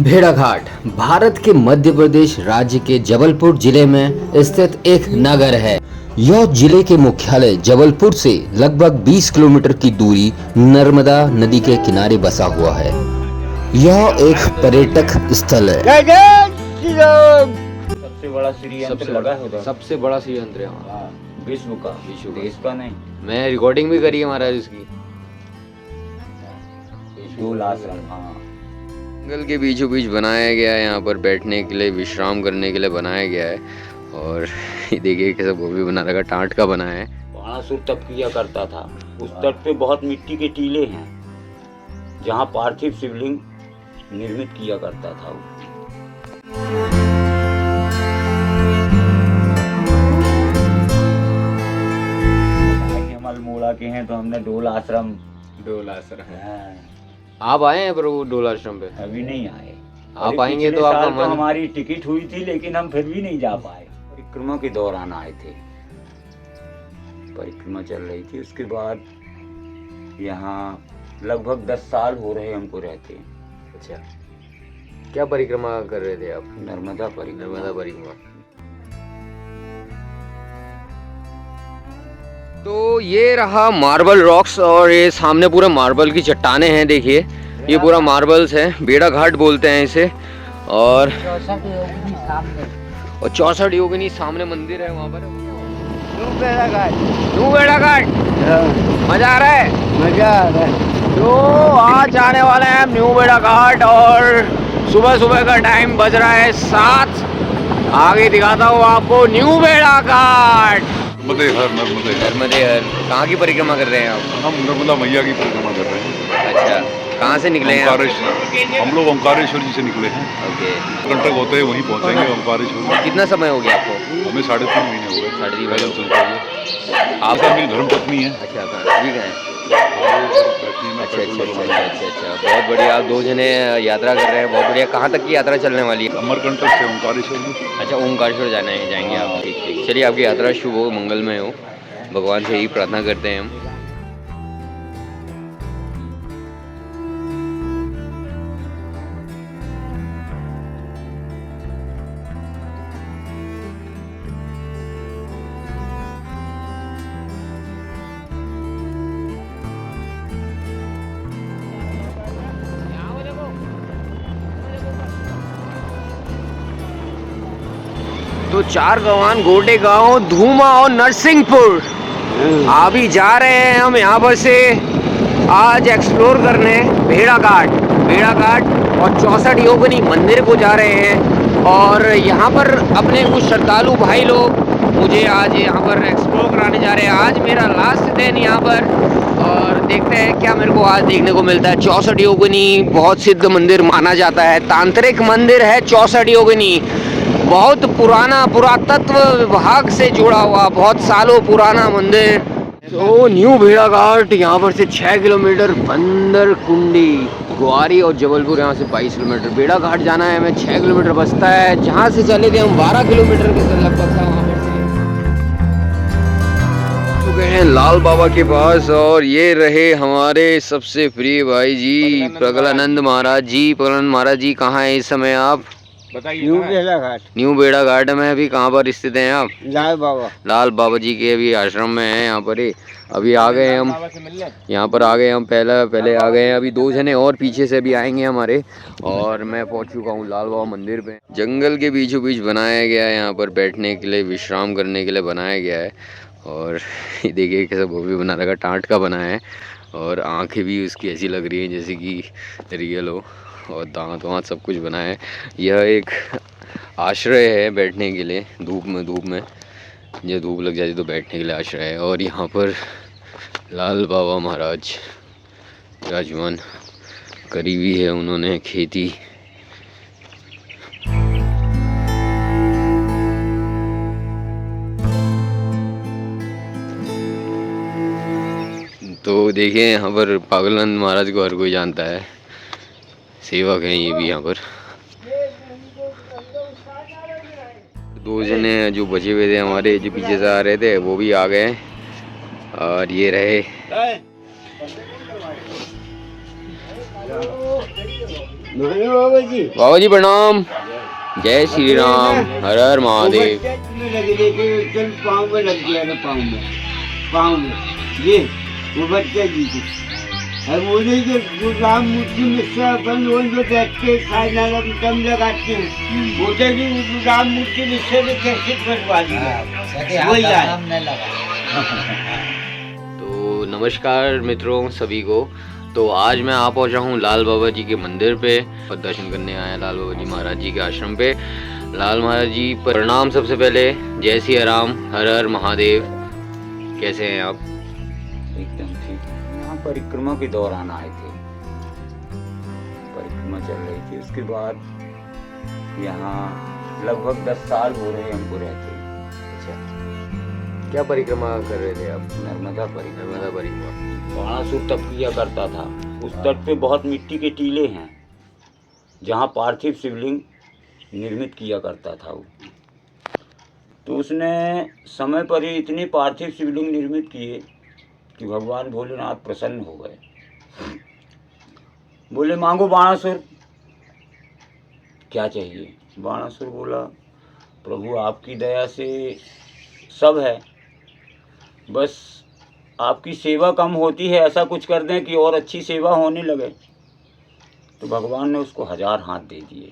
भेड़ाघाट भारत के मध्य प्रदेश राज्य के जबलपुर जिले में स्थित एक नगर है। यह जिले के मुख्यालय जबलपुर से लगभग 20 किलोमीटर की दूरी नर्मदा नदी के किनारे बसा हुआ है। यह एक पर्यटक स्थल है। सबसे बड़ा श्रीयंत्र लगा है उधर। सबसे बड़ा श्रीयंत्र है वहाँ विश्व का देश का नहीं। मैं रिकॉर्डिंग भी करी है महाराज इसकी। डोल आश्रम, हाँ, जंगल के बीचों बीच बनाया गया है। यहाँ पर बैठने के लिए, विश्राम करने के लिए बनाया गया है। और ये देखिए कैसा वो भी बना रखा, टाट का बना है। बाणासुर तप किया करता था। उस तट पे बहुत मिट्टी के टीले हैं जहाँ पार्थिव शिवलिंग निर्मित किया करता था। हम अल्मोड़ा के हैं तो हमने डोल आश्रम है। आप आए हैं प्रभु डोल आश्रम पे? अभी नहीं आए। आप आएंगे तो आपका मन। हमारी टिकट हुई थी लेकिन हम फिर भी नहीं जा पाए। परिक्रमा के दौरान आए थे, परिक्रमा चल रही थी। उसके बाद यहाँ लगभग 10 साल हो रहे हमको रहते। अच्छा, क्या परिक्रमा कर रहे थे आप? नर्मदा परिक्रमा। तो ये रहा मार्बल रॉक्स और ये सामने पूरा मार्बल की चट्टानें हैं। देखिए ये पूरा मार्बल्स है, बेड़ा घाट बोलते हैं इसे। और 64 योगिनी सामने मंदिर है वहाँ पर। न्यू बेड़ा घाट मजा आ रहा है। तो आज आने वाले हैं हम न्यू बेड़ा घाट और सुबह सुबह का टाइम बज रहा है 7। आगे दिखाता हूँ आपको न्यू बेड़ा घाट। नर्मदे हर कहाँ की परिक्रमा कर रहे हैं आप? हम नर्मदा मैया की परिक्रमा कर रहे हैं। अच्छा, कहाँ से निकले हैं आप? हम लोग ओंकारेश्वर जी से निकले हैं। ओके, घंटे होते हैं वहीं पहुंचेंगे ओंकारेश्वर। कितना समय हो गया आपको? हमें 3.5 महीने हो गए। 3.5 महीने पैदल चलते हुए। आपका मेरी धर्मपत्नी है। अच्छा, कहाँ ठीक है। अच्छा, बहुत बढ़िया। आप 2 जने यात्रा कर रहे हैं, बहुत बढ़िया। कहाँ तक की यात्रा चलने वाली है? अमरकंटक से ओंकारेश्वर। अच्छा, ओंकारेश्वर जाएंगे आप। ठीक। चलिए, आपकी यात्रा शुभ हो, मंगलमय हो। भगवान से यही प्रार्थना करते हैं हम। तो 4 गवान, गोटेगांव, धूमा और नरसिंहपुर अभी जा रहे हैं हम यहाँ पर से आज एक्सप्लोर करने भेड़ा घाट और 64 योगिनी मंदिर को जा रहे हैं। और यहाँ पर अपने कुछ श्रद्धालु भाई लोग मुझे आज यहाँ पर एक्सप्लोर कराने जा रहे हैं। आज मेरा लास्ट दिन यहाँ पर और देखते हैं क्या मेरे को आज देखने को मिलता है। 64 योगिनी बहुत सिद्ध मंदिर माना जाता है, तांत्रिक मंदिर है 64 योगिनी। बहुत पुराना, पुरातत्व विभाग से जुड़ा हुआ, बहुत सालों पुराना मंदिर। तो न्यू भेड़ा घाट यहाँ पर से 6 किलोमीटर, बंदर कुंडी, ग्वारी और जबलपुर यहाँ से 22 किलोमीटर। भेड़ा घाट जाना है हमें 6 किलोमीटर बचता है। जहाँ से चले थे हम 12 किलोमीटर के लगभग था वहाँ पर से। चुके हैं लाल बाबा के पास और ये रहे हमारे सबसे प्रिय भाई जी प्रगलानंद महाराज जी। प्रगलानंद महाराज जी कहाँ है इस समय आप? न्यू बेड़ा घाट में अभी कहाँ पर स्थित हैं आप? लाल बाबा जी के अभी आश्रम में हैं यहाँ पर ही। अभी आ गए हम यहाँ पर, आ गए हम पहले आ गए हैं। अभी 2 जने और पीछे से भी आएंगे हमारे। और मैं पहुँच चुका हूँ लाल बाबा मंदिर पे। जंगल के बीचों बीच बनाया गया है, यहाँ पर बैठने के लिए, विश्राम करने के लिए बनाया गया है। और ये देखिए कैसा वो भी बना रखा, टाट का बना है। और आँखें भी उसकी ऐसी लग रही हैं जैसे कि रियल हो। और दांत वाँत सब कुछ बना है। यह एक आश्रय है बैठने के लिए, धूप में जो धूप लग जाती तो बैठने के लिए आश्रय है। और यहाँ पर लाल बाबा महाराज विराजमान, करीबी है उन्होंने खेती। तो देखिए यहाँ पर पागलानंद महाराज को हर कोई जानता है, सेवक हैं ये भी यहाँ पर। 2 जने जो बचे हुए थे हमारे, जो पीछे से आ रहे थे, वो भी आ गए। और ये रहे बाबा जी प्रणाम। जय श्री राम, हर हर महादेव। पाँव में लग गया ना, पाँव में ये वो बच्चा जी को अब बोले जो राम मूर्ति मिश्रा अपन लोग जो बैठते खाना कम लगाते हैं, बोलते कि राम मूर्ति मिश्रा ने कैसे बनवा दिया, वही आया। तो नमस्कार मित्रों सभी को। तो आज मैं आ पहुंचा हूँ लाल बाबा जी के मंदिर पे और दर्शन करने आया लाल बाबा जी महाराज जी के आश्रम पे। लाल महाराज जी प्रणाम। सबसे पहले जय श्री राम, हर हर महादेव। कैसे हैं आप? एकदम ठीक। यहाँ परिक्रमा के दौरान आए थे, परिक्रमा चल रही थी। उसके बाद यहाँ लगभग 10 साल हो रहे हमको रहते। क्या परिक्रमा कर रहे थे आप? नर्मदा परिक्रमा। नर्मदा परिक्रमा। बाणासुर तप किया करता था। उस तट पे बहुत मिट्टी के टीले हैं जहाँ पार्थिव शिवलिंग निर्मित किया करता था वो। तो उसने समय पर ही इतने पार्थिव शिवलिंग निर्मित किए कि भगवान भोलेनाथ प्रसन्न हो गए। बोले मांगो बाणासुर, क्या चाहिए? बाणासुर बोला प्रभु आपकी दया से सब है, बस आपकी सेवा कम होती है, ऐसा कुछ कर दें कि और अच्छी सेवा होने लगे। तो भगवान ने उसको 1000 हाथ दे दिए।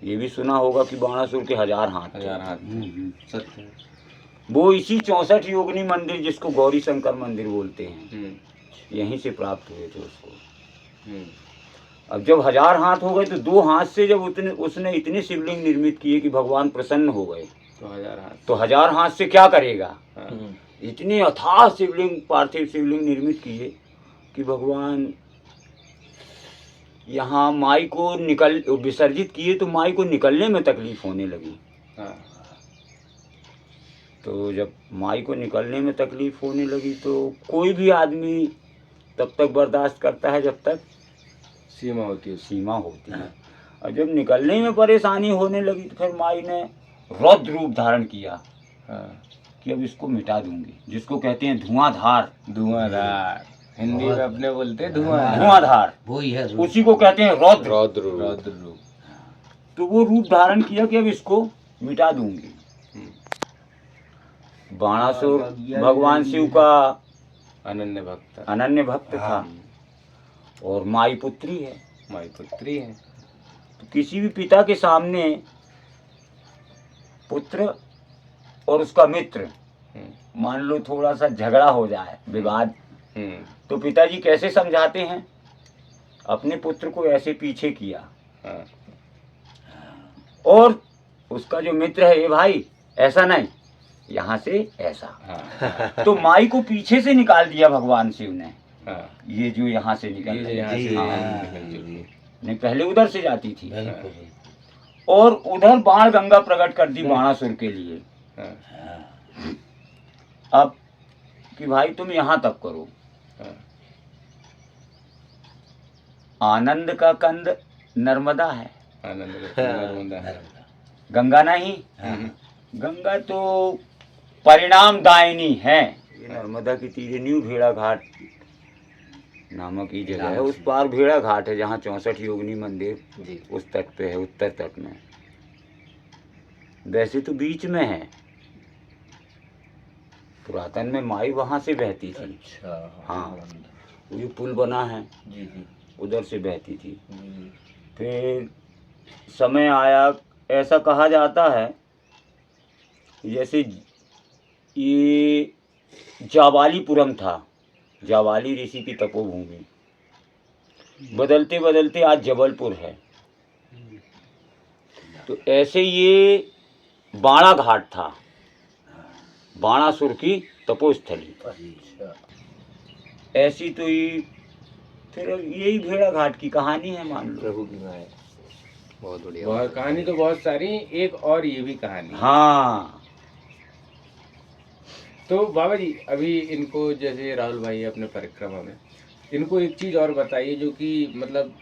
ये भी सुना होगा कि बाणासुर के 1000 हाथ। 1000 हाथ सत्य। वो इसी 64 योगिनी मंदिर, जिसको गौरी शंकर मंदिर बोलते हैं, यहीं से प्राप्त हुए थे उसको। अब जब 1000 हाथ हो गए तो 2 हाथ से जब उसने इतने शिवलिंग निर्मित किए कि भगवान प्रसन्न हो गए। तो 1000 हाथ से क्या करेगा? इतने अथाह शिवलिंग, पार्थिव शिवलिंग निर्मित किए कि भगवान यहाँ माई को विसर्जित किए तो माई को निकलने में तकलीफ होने लगी। तो जब माई को निकलने में तकलीफ होने लगी तो कोई भी आदमी तब तक बर्दाश्त करता है जब तक सीमा होती है। और जब निकलने में परेशानी होने लगी तो फिर माई ने रौद्र रूप धारण किया कि अब इसको मिटा दूंगी, जिसको कहते हैं धुआंधार। हिंदी में अपने बोलते हैं धुआंधार, वही है, उसी को कहते हैं रौद्र रूप। तो वो रूप धारण किया कि अब इसको मिटा दूंगी। बाणासुर भगवान शिव का अनन्य भक्त था और माई पुत्री है। तो किसी भी पिता के सामने पुत्र और उसका मित्र मान लो थोड़ा सा झगड़ा हो जाए, विवाद, तो पिताजी कैसे समझाते हैं? अपने पुत्र को ऐसे पीछे किया और उसका जो मित्र है, ये भाई ऐसा नहीं, यहाँ से ऐसा। तो माई को पीछे से निकाल दिया भगवान शिव ने। ये जो यहाँ से निकल नहीं, पहले उधर से जाती थी और उधर बाण गंगा प्रकट कर दी बाणासुर के लिए। अब कि भाई तुम यहाँ तक करो। आनंद का कंद नर्मदा है, गंगा नहीं। गंगा तो परिणाम दायिनी है। नर्मदा की तीरे न्यू भेड़ा घाट नामक की जगह है, उस पार भेड़ा घाट है जहाँ 64 योगिनी मंदिर उस तट पे है, उत्तर तट में। वैसे तो बीच में है, पुरातन में माई वहाँ से बहती थी। अच्छा, हाँ, ये पुल बना है उधर से बहती थी। फिर समय आया, ऐसा कहा जाता है जैसे ये जावालीपुरम था, जावाली ऋषि की तपोभूमि, बदलते बदलते आज जबलपुर है। तो ऐसे ये बाणा घाट था, बाणासुर की तपोस्थली। ऐसी तो ये फिर यही भेड़ा घाट की कहानी है, मान लो। प्रभु की माया। बहुत बढ़िया। बहुत कहानी तो बहुत सारी, एक और ये भी कहानी। हाँ। तो बाबा जी अभी इनको, जैसे राहुल भाई अपने परिक्रमा में, इनको एक चीज़ और बताइए जो कि मतलब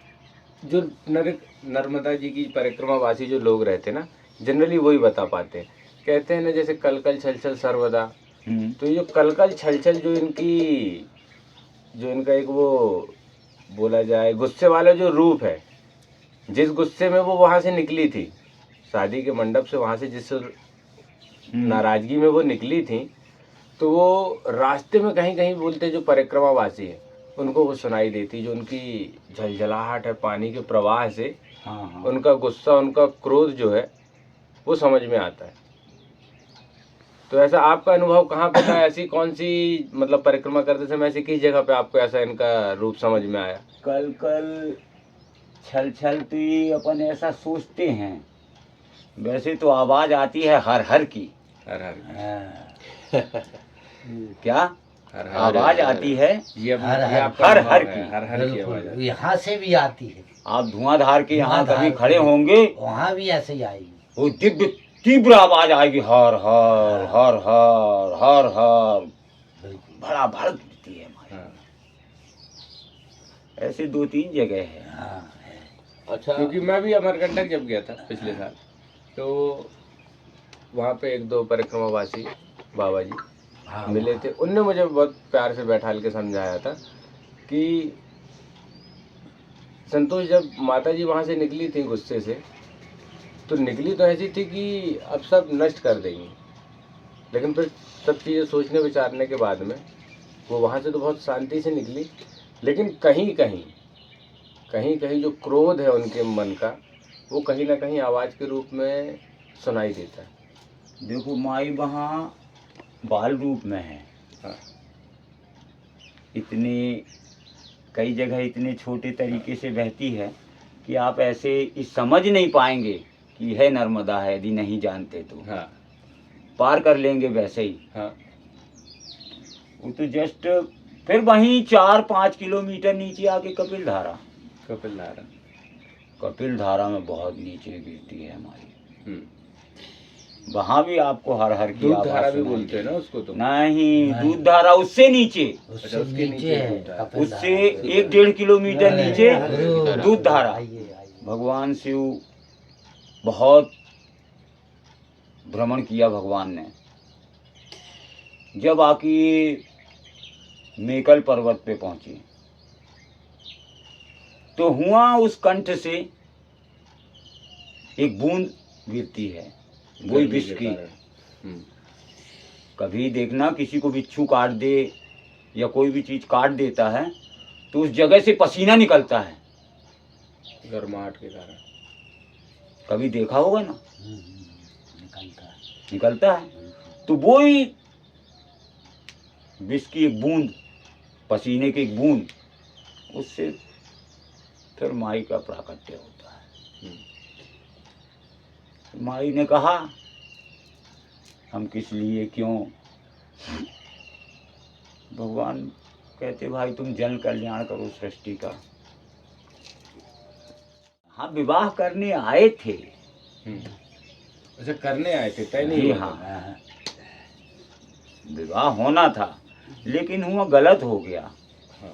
जो नर्मदा जी की परिक्रमा वासी जो लोग रहते ना, जनरली वही बता पाते हैं। कहते हैं ना जैसे कलकल छलछल सर्वदा, तो ये जो कलकल छलछल जो इनका एक वो बोला जाए गुस्से वाला जो रूप है, जिस गुस्से में वो वहां से निकली थी, शादी के मंडप से वहां से जिस नाराजगी में वो निकली थी, तो वो रास्ते में कहीं कहीं बोलते जो परिक्रमावासी है उनको वो सुनाई देती, जो उनकी झलझलाहट है पानी के प्रवाह से, हाँ उनका गुस्सा, उनका क्रोध जो है वो समझ में आता है। तो ऐसा आपका अनुभव कहाँ पे था? ऐसी कौन सी मतलब परिक्रमा करते समय ऐसी किस जगह पे आपको ऐसा इनका रूप समझ में आया? कल छल छल तो ये अपन ऐसा सोचते हैं, वैसे तो आवाज आती है हर हर की। हर हर क्या हर हर आवाज आती है? ये हर हर आपका हर अनुभव हर है, की। हर हर की आवाज आती है। यहाँ से भी आती है, आप धुआंधार के यहाँ धुआंधार कभी के। खड़े होंगे, वहाँ भी ऐसे ही आएगी। वो दिव्य तीव्र आवाज आएगी, हर हर हर हर हर हर, बिल्कुल। बड़ा भड़क देती है हमारी। हाँ। ऐसे 2-3 जगह है। हाँ, अच्छा, क्योंकि मैं भी अमरकंटक जब गया था पिछले साल, तो वहाँ पे 1-2 परिक्रमावासी बाबा जी हाँ, मिले थे। उनने मुझे बहुत प्यार से बैठाल के समझाया था कि संतोष, जब माता जी वहाँ से निकली थी गुस्से से, तो निकली तो ऐसी थी कि अब सब नष्ट कर देंगी, लेकिन फिर सब चीज़ें सोचने विचारने के बाद में वो वहाँ से तो बहुत शांति से निकली, लेकिन कहीं कहीं जो क्रोध है उनके मन का, वो कहीं ना कहीं आवाज़ के रूप में सुनाई देता है। देखो माई वहाँ बाल रूप में है। हाँ। इतने कई जगह इतने छोटे तरीके से बहती है कि आप ऐसे इस समझ नहीं पाएंगे कि है नर्मदा है, यदि नहीं जानते तो। हाँ पार कर लेंगे वैसे ही। हाँ वो तो जस्ट फिर वहीं 4-5 किलोमीटर नीचे आके कपिल धारा। कपिल धारा। कपिल धारा में बहुत नीचे गिरती है हमारी। वहाँ भी आपको हर हर की दूध आवाज धारा भी सुनाई बोलते हैं ना उसको तो? नहीं, दूध धारा उससे नीचे, उससे उसके नीचे है नीचे कपिल उससे धारा। 1-1.5 किलोमीटर नीचे अरे, दूध धारा। आइए, आइए। भगवान शिव बहुत भ्रमण किया भगवान ने। जब आके मेकल पर्वत पे पहुंचे तो हुआ उस कंठ से एक बूंद गिरती है, वही विष की। कभी देखना किसी को बिच्छू काट दे या कोई भी चीज काट देता है तो उस जगह से पसीना निकलता है, गर्माहट के कारण। कभी देखा होगा ना, निकलता है। निकलता है। तो वो ही विष की एक बूंद, पसीने की एक बूंद, उससे फिर माई का प्राकट्य होता है। माई ने कहा हम किस लिए क्यों, भगवान कहते भाई तुम जन कल्याण करो सृष्टि का। हाँ, विवाह करने आए थे। अच्छा, करने आए थे, तय नहीं जी हुआ था। हाँ, विवाह होना था लेकिन हुआ गलत हो गया। हाँ।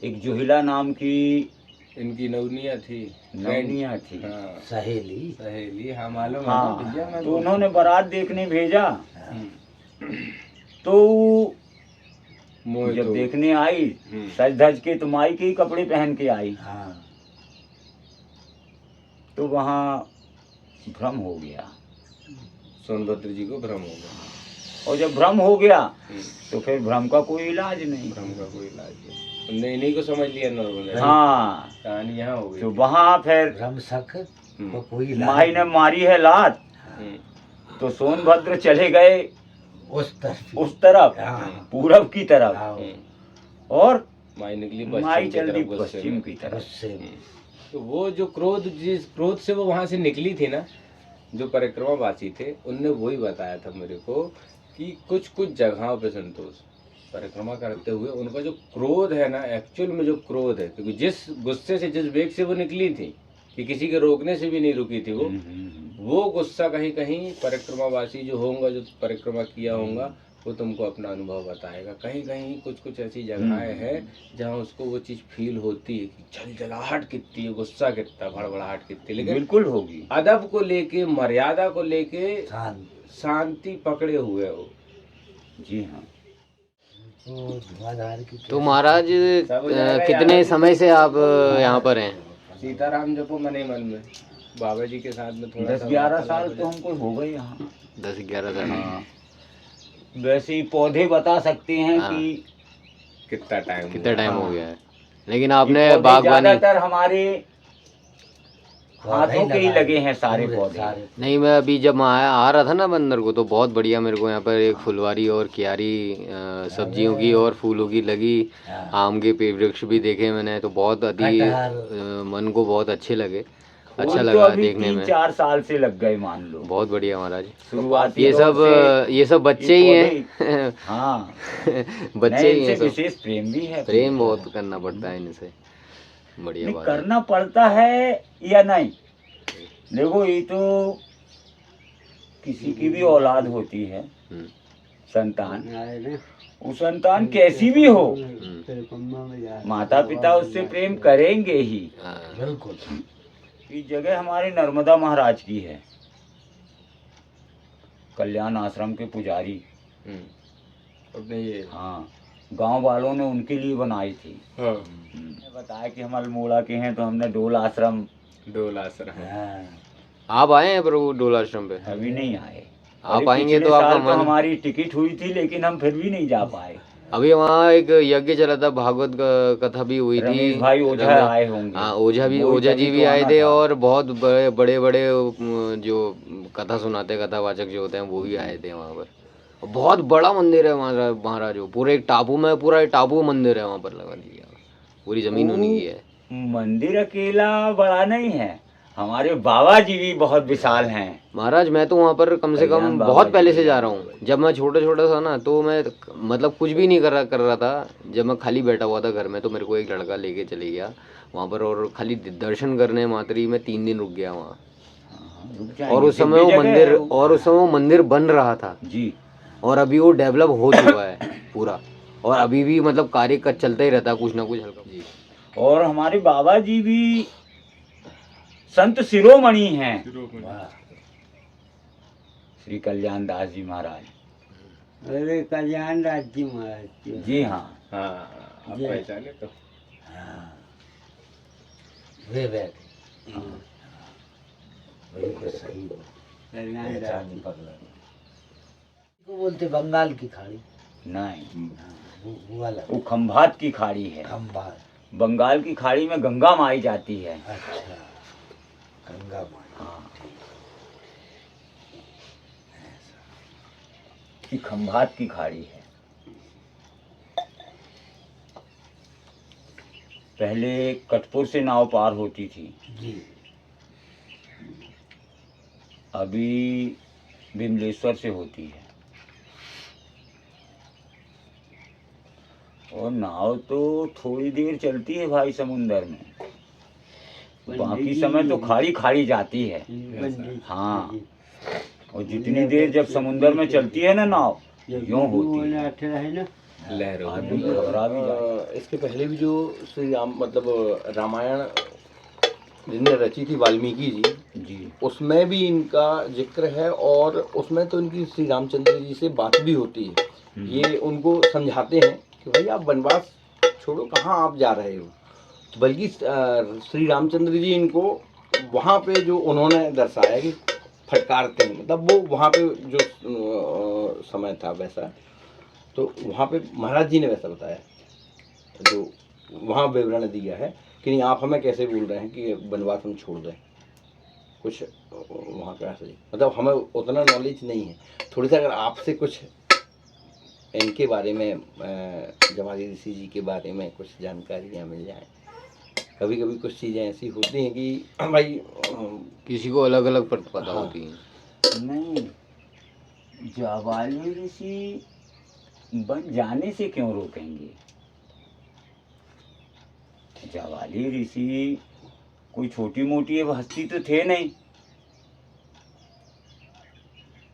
एक जोहिला नाम की इनकी नवनिया थी, नवनिया थी। हाँ, सहेली। सहेली। हाँ मालूम है ना भैया, हाँ, मैं तो उन्होंने बारात देखने भेजा। हम्म। तो मोहित जब हो। देखने आई हम्म। सज धज के, तो माई के ही कपड़े पहन के आई। हाँ, तो वहाँ भ्रम हो गया। सोनभद्र जी को भ्रम हो गया। और जब भ्रम हो गया तो फिर भ्रम का कोई इलाज नहीं। भ्रम का कोई इलाज नहीं, उनने इन्हीं को समझ लिया नॉर्मल। हाँ, कहानी यहाँ हो गई। तो वहाँ फिर भ्रम शक हम्म। को कोई इलाज माई ने नहीं। मारी है लात, तो सोनभद्र चले गए उस तरफ, हाँ। पूरब की तरफ, हाँ, और माई निकली माई पश्चिम की चल दी तरफ, गुस्से पश्चिम में। की तरफ। गुस्से में। तो वो जो क्रोध, जिस क्रोध से वो वहां से निकली थी ना, जो परिक्रमावासी थे, उनने वही बताया था मेरे को कि कुछ कुछ जगहों पे संतोष परिक्रमा करते हुए उनका जो क्रोध है ना, एक्चुअल में जो क्रोध है, क्योंकि जिस गुस्से से, जिस वेग से वो निकली थी कि किसी के रोकने से भी नहीं रुकी थी वो गुस्सा कहीं कहीं परिक्रमावासी जो होगा, जो परिक्रमा किया होगा, वो तुमको अपना अनुभव बताएगा। कहीं कहीं कुछ कुछ ऐसी जगहें हैं जहाँ उसको वो चीज़ फील होती है कि झलझलाहट कितनी है, गुस्सा कितना, भड़बड़ाहट कितनी, लेकिन बिल्कुल होगी। अदब को लेके, मर्यादा को लेके शांत। शांति पकड़े हुए हो। जी हाँ। तो धुआंधार की तो महाराज कितने समय से आप यहाँ पर हैं? सीताराम जपो मने मन में, बाबा जी के साथ में थोड़ा 10-11 साल तो हमको हो गए यहाँ। 10-11 साल हाँ, वैसे ही पौधे बता सकते हैं हाँ। कि कितना टाइम कितना टाइम हो हाँ। गया है, लेकिन ये आपने पौधे बागवानी ज्यादातर हमारे हाथों के ही लगाए, लगे हैं सारे पूरे पौधे। सारे। नहीं, मैं अभी जब आ रहा था ना बंदर को, तो बहुत बढ़िया मेरे को यहाँ पर एक फुलवारी और क्यारी सब्जियों की और फूलों की लगी। हाँ। आम के पेड़ वृक्ष भी देखे मैंने, तो बहुत कटहल। मन को बहुत अच्छे लगे, अच्छा फूल तो लगा अभी देखने में। 3-4 साल से लग गए मान लो। बहुत बढ़िया महाराज। शुरुआती ये दौर सब से ये सब बच्चे ही हैं। हाँ, बच्चे नहीं, ही हैं इनसे सब। विशेष प्रेम भी है। प्रेम बहुत करना पड़ता है इनसे, बढ़िया नहीं, बात है। करना पड़ता है या नहीं, देखो ये तो किसी की भी औलाद होती है, हम्म, संतान, वो संतान कैसी भी हो, माता पिता उससे प्रेम करेंगे ही। हाँ, बिल्कुल। ये जगह हमारे नर्मदा महाराज की है, कल्याण आश्रम के पुजारी। अपने ये हाँ, गांव वालों ने उनके लिए बनाई थी। हाँ बताया कि हम अल्मोड़ा के हैं तो हमने डोल आश्रम डोल आश्रम है। हाँ। आप आए हैं प्रभु डोल आश्रम पे? अभी नहीं आए। आप अरे आएंगे पिछले तो आपका साल तो मन। हमारी टिकट हुई थी लेकिन हम फिर भी नहीं जा पाए। अभी वहाँ एक यज्ञ चला था, भागवत कथा भी हुई थी। रमेश भाई ओझा रमेश- आए होंगे। हाँ, ओझा वही जी तभी भी तो आए आना थे, था। और बहुत बड़े बड़े जो कथा सुनाते, कथावाचक जो होते हैं वो भी आए थे वहाँ पर। बहुत बड़ा मंदिर है महाराज, वो पूरे एक टापू में, पूरा एक टापू मंदिर है वहाँ पर लगा दिया, पूरी जमीन उन्हीं की है। मंदिर अकेला बड़ा नहीं है, हमारे बाबा जी भी बहुत विशाल हैं। महाराज मैं तो वहाँ पर कम से कल्याण कम बाबा बहुत जी पहले से के जा रहा हूँ। जब मैं छोटा था ना, तो मैं मतलब कुछ भी नहीं कर रहा था। जब मैं खाली बैठा हुआ था घर में, तो मेरे को एक लड़का लेके चले गया वहाँ पर, और खाली दर्शन करने मात्र ही मैं 3 दिन रुक गया वहाँ। रुक जाएंगे, और उस समय वो मंदिर बन रहा था जी, और अभी वो डेवलप हो चुका है पूरा, और अभी भी मतलब कार्य का चलता ही रहता है कुछ ना कुछ हल्का जी। और हमारे बाबा जी भी संत शिरोमणि हैं, वाह। श्री कल्याण दास जी महाराज। अरे कल्याण राज जी महाराज की। जी हाँ, हाँ आप पहचाने तो। हाँ। वे बैठे। बिल्कुल सही बोल। कल्याण राज पहचान जी। पकड़ा। को बोलते बंगाल की खाड़ी। नहीं, वो वाला वो खंभात की खाड़ी है। खंभात। बंगाल की खाड़ी में गंगा माई जाती है। अच्छा, गंगा माई। हाँ, कि खंभात की खाड़ी है। पहले कटपुर से नाव पार होती थी, जी। अभी विमलेश्वर से होती है। और नाव तो थोड़ी देर चलती है भाई समुंदर में, बाकी समय तो खाड़ी खाड़ी जाती है। पंडित हाँ, जी। और जितनी देर जब समुंदर में चलती है ना नाव, यूं होती है, है ना। लहरों आदमी घबरा भी जाए। इसके पहले भी जो श्री राम मतलब रामायण जिनने रची थी वाल्मीकि जी, जी, उसमें भी इनका जिक्र है, और उसमें तो इनकी श्री रामचंद्र जी से बात भी होती है। ये उनको समझाते हैं कि भाई आप वनवास छोड़ो, कहाँ आप जा रहे हो। बल्कि श्री रामचंद्र जी इनको वहाँ पे जो उन्होंने दर्शाया कि फटकारते हैं, मतलब वो वहाँ पे जो समय था वैसा, तो वहाँ पे महाराज जी ने वैसा बताया, जो वहाँ विवरण दिया है कि नहीं आप हमें कैसे बोल रहे हैं कि वनवास हम छोड़ दें, कुछ वहाँ का ऐसे, मतलब हमें उतना नॉलेज नहीं है। थोड़ी सा अगर आपसे कुछ इनके बारे में जमाली ऋषि जी के बारे में कुछ जानकारियाँ मिल जाए। कभी कभी कुछ चीज़ें ऐसी होती हैं कि भाई किसी को अलग अलग पता हाँ। होती है। नहीं, जाबाली ऋषि बन जाने से क्यों रोकेंगे। जाबाली ऋषि कोई छोटी मोटी हस्ती तो थे नहीं,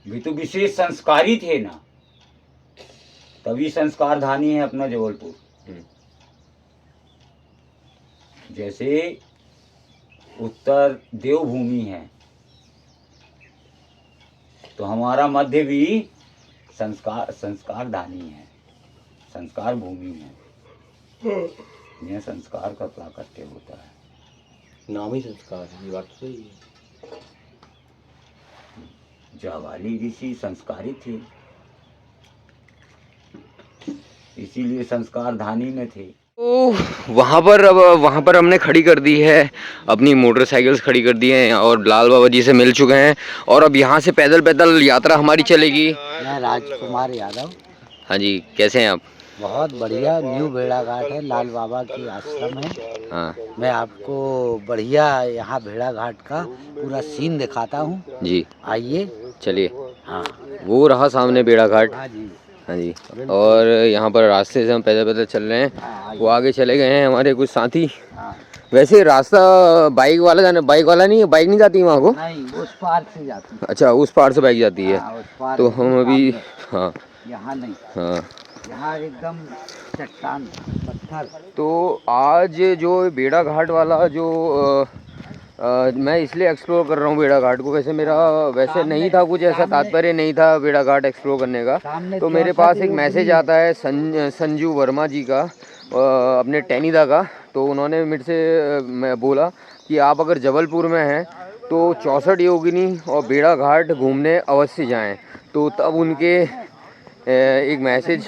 वे तो विशेष संस्कारी थे ना, तभी संस्कार धानी है अपना जबलपुर। जैसे उत्तर देवभूमि है, तो हमारा मध्य भी संस्कार दानी है, संस्कार भूमि है। यह संस्कार का प्राकट्य होता है। नाम ही संस्कार है, ये बात तो सही है। जावाली ऋषि संस्कारित थे, इसीलिए संस्कार धानी में थे। तो वहाँ पर हमने खड़ी कर दी है अपनी मोटरसाइकिल्स, खड़ी कर दी हैं और लाल बाबा जी से मिल चुके हैं। और अब यहाँ से पैदल पैदल यात्रा हमारी चलेगी। मैं राजकुमार यादव। हाँ जी, कैसे हैं आप? बहुत बढ़िया। न्यू भेड़ाघाट है, लाल बाबा की आश्रम है। हाँ मैं आपको बढ़िया यहाँ भेड़ाघाट का पूरा सीन दिखाता हूँ जी, आइए। चलिए। हाँ वो रहा सामने बेड़ाघाट। हाँ जी। हाँ जी, और यहाँ पर रास्ते से हम पैदल पैदल चल रहे हैं। वो आगे चले गए हैं हमारे कुछ साथी। वैसे रास्ता बाइक वाला नहीं है, बाइक नहीं जाती वहाँ को? नहीं, उस पार से जाती है। अच्छा, उस पार से बाइक जाती है। हाँ, उस पार तो से हम अभी सामने। हाँ यहाँ नहीं, हाँ। यहाँ एकदम चट्टान पत्थर। तो आज जो बेड़ाघाट वाला जो मैं इसलिए एक्सप्लोर कर रहा हूँ बेड़ाघाट को। वैसे मेरा नहीं था कुछ ऐसा तात्पर्य नहीं था बेड़ाघाट एक्सप्लोर करने का। तो मेरे पास एक मैसेज आता है संजू वर्मा जी का, अपने टेनिदा का। तो उन्होंने मेरे से बोला कि आप अगर जबलपुर में हैं तो 64 योगिनी और बेड़ाघाट घूमने अवश्य जाएं। तो तब उनके एक मैसेज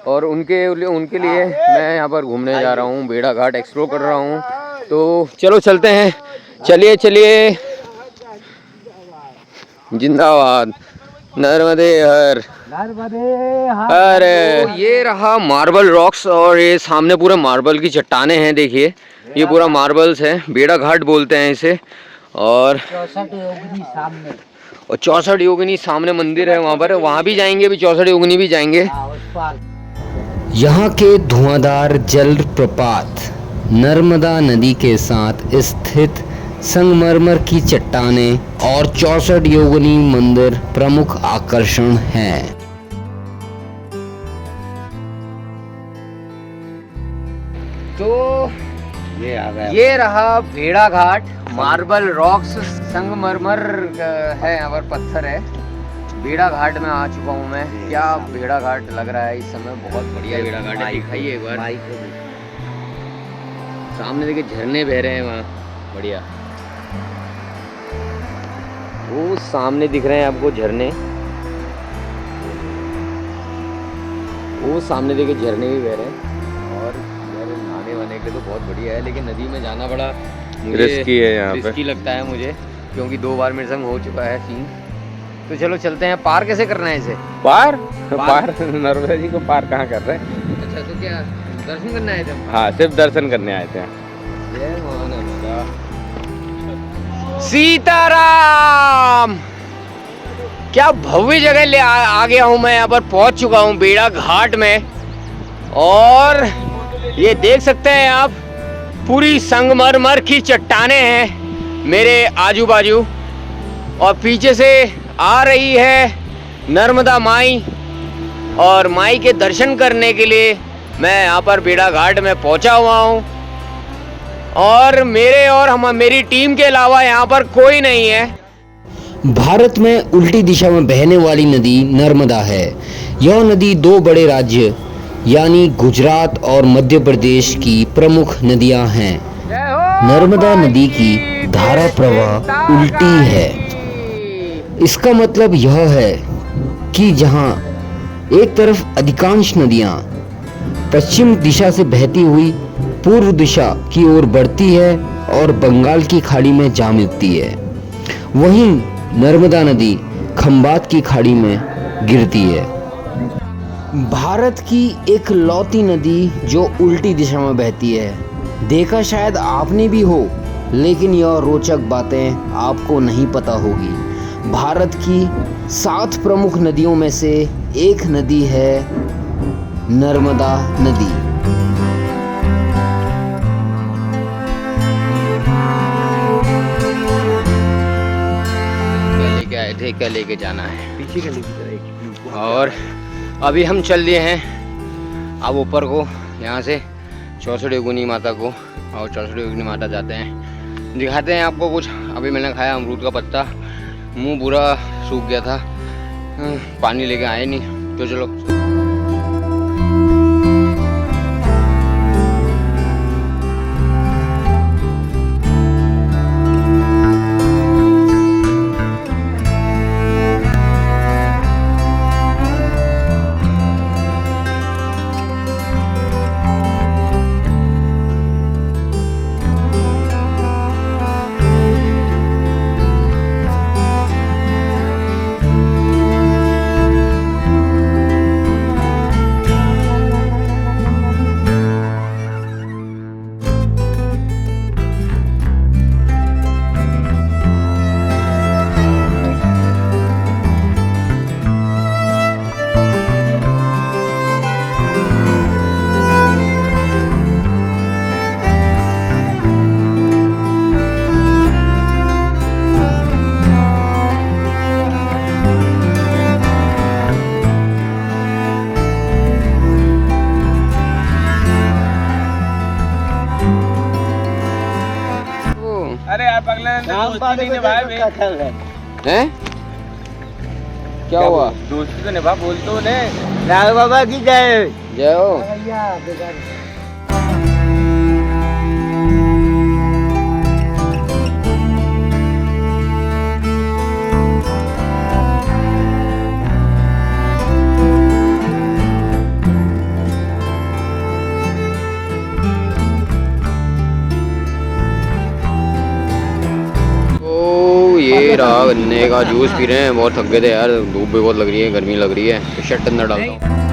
और उनके लिए मैं यहाँ पर घूमने जा रहा हूँ, बेड़ाघाट एक्सप्लोर कर रहा हूँ। तो चलो चलते हैं, चलिए। जिंदाबाद नर्मदे हर। अरे ये रहा मार्बल रॉक्स और ये सामने पूरा मार्बल की चट्टानें हैं। देखिए ये पूरा मार्बल्स है, बेड़ाघाट बोलते हैं इसे। और 64 योगिनी सामने, और 64 योगिनी सामने मंदिर है, वहाँ भी जाएंगे, भी 64 योगिनी भी जाएंगे। हाँ, उस पार। यहाँ के धुआंधार जलप्रपात, नर्मदा नदी के साथ स्थित संगमरमर की चट्टानें और 64 योगिनी मंदिर प्रमुख आकर्षण हैं। तो ये रहा भेड़ाघाट, मार्बल रॉक्स, संगमरमर है, यहाँ पर पत्थर है। भेड़ाघाट में आ चुका हूँ मैं। क्या भेड़ाघाट लग रहा है इस समय, बहुत बढ़िया भेड़ाघाट है। दिखाइए एक बार। सामने देखिए झरने बह रहे हैं वहाँ, बढ़िया। वो सामने दिख रहे हैं आपको झरने, वो सामने देखिए झरने भी बह रहे हैं। और नहाने वाने के तो बहुत बढ़िया है, लेकिन नदी में जाना बड़ा रिस्की है यहाँ पे, रिस्की लगता है मुझे, क्योंकि 2 बार मेरे संग हो चुका है सीन। तो चलो चलते हैं। पार कैसे करना है इसे? पार नर्मदा जी को पार कहाँ कर रहे हैं? अच्छा, तो क्या दर्शन करने आए थे हम? हाँ, सिर्फ दर्शन करने आए थे। जय मां नर्मदा। सीताराम। क्या भव्य जगह ले आ गया हूँ मैं। यहाँ पर पहुँच चुका हूँ बेड़ाघाट में, और ये देख सकते हैं आप, पूरी संगमरमर की चट्टानें हैं मेरे आजू बाजू, और पीछे से आ रही है नर्मदा माई। और माई के दर्शन करने के लिए मैं यहाँ पर बेड़ाघाट में पहुँचा हुआ हूँ, और मेरी टीम के अलावा यहाँ पर कोई नहीं है। भारत में उल्टी दिशा में बहने वाली नदी नर्मदा है। यह नदी 2 बड़े राज्य यानी गुजरात और मध्य प्रदेश की प्रमुख नदियां हैं। नर्मदा नदी की धारा प्रवाह उल्टी है। इसका मतलब यह है कि जहां एक तरफ अधिकांश नदियां पश्चिम दिशा से बहती हुई पूर्व दिशा की ओर बढ़ती है और बंगाल की खाड़ी में जा मिलती है, वहीं नर्मदा नदी खंबात की खाड़ी में गिरती है। भारत की एक लौती नदी जो उल्टी दिशा में बहती है। देखा शायद आपने भी हो, लेकिन यह रोचक बातें आपको नहीं पता होगी। भारत की 7 प्रमुख नदियों में से एक नदी है नर्मदा नदी। क्या लेके जाना है, पीछे का लेके। और अभी हम चल दिए हैं अब ऊपर को, यहाँ से 64 योगिनी माता को, और 64 योगिनी माता जाते हैं। दिखाते हैं आपको कुछ। अभी मैंने खाया अमरूद का पत्ता, मुंह पूरा सूख गया था, पानी लेके आए नहीं। तो चलो दोस्ती नहीं निभाए बे। हैं? क्या हुआ? दोस्ती तो निभा, बोल तो ने। राघव बाबा की जय। जय हो। ये रहा गन्ने का जूस पी रहे हैं, बहुत थक गए थे यार, धूप भी बहुत लग रही है, गर्मी लग रही है, तो शर्ट अंदर डालता हूँ।